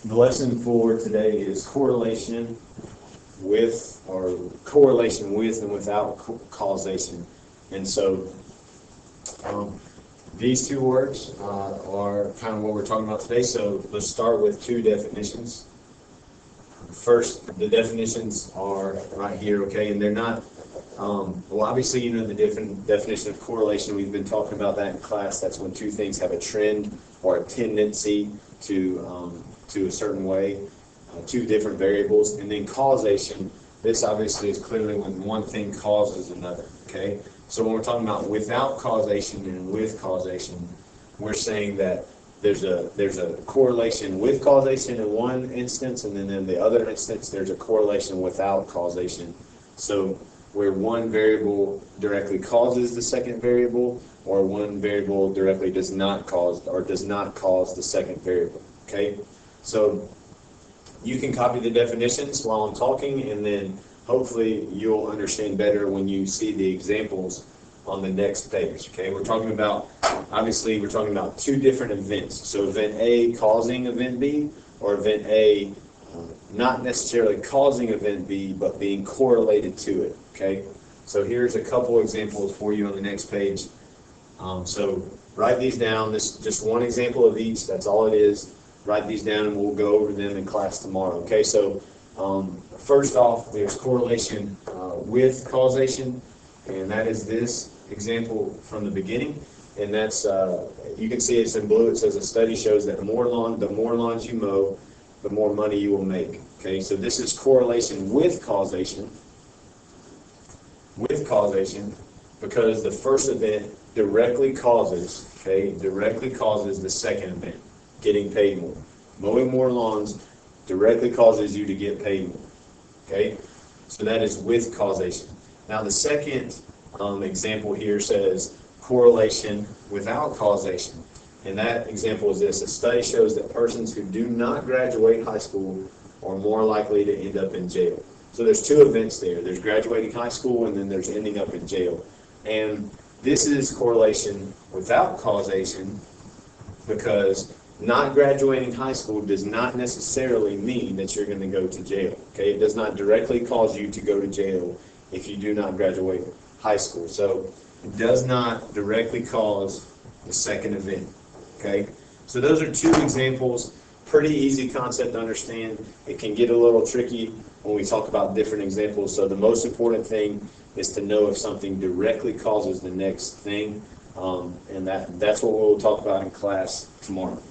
The lesson for today is correlation with, or correlation with and without causation. And so these two words are kind of what we're talking about today. So let's start with two definitions. First, the definitions are right here, okay, and they're not, well, obviously you know the different definition of correlation. We've been talking about that in class. That's when two things have a trend or a tendency to a certain way, two different variables. And then causation, this obviously is clearly when one thing causes another, okay? So when we're talking about without causation and with causation, we're saying that there's a correlation with causation in one instance, and then in the other instance there's a correlation without causation. So where one variable directly causes the second variable, or one variable directly does not cause the second variable, okay? So you can copy the definitions while I'm talking, and then hopefully you'll understand better when you see the examples on the next page, okay? We're talking about, obviously we're talking about two different events. So event A causing event B, or event A not necessarily causing event B, but being correlated to it, okay? So here's a couple examples for you on the next page. So write these down. This is just one example of each. That's all it is. Write these down and we'll go over them in class tomorrow, okay? So first off, there's correlation with causation, and that is this example from the beginning. And that's, you can see it's in blue. It says a study shows that the more lawns you mow, the more money you will make. Okay, so this is correlation with causation. With causation, because the first event directly causes the second event, getting paid more. Mowing more lawns directly causes you to get paid more. Okay, so that is with causation. Now the second example here says correlation without causation. And that example is this: a study shows that persons who do not graduate high school are more likely to end up in jail. So there's two events there. There's graduating high school, and then there's ending up in jail. And this is correlation without causation, because not graduating high school does not necessarily mean that you're going to go to jail. Okay, it does not directly cause you to go to jail if you do not graduate high school. So it does not directly cause the second event. Okay, so those are two examples. Pretty easy concept to understand. It can get a little tricky when we talk about different examples. So the most important thing is to know if something directly causes the next thing, and that's what we'll talk about in class tomorrow.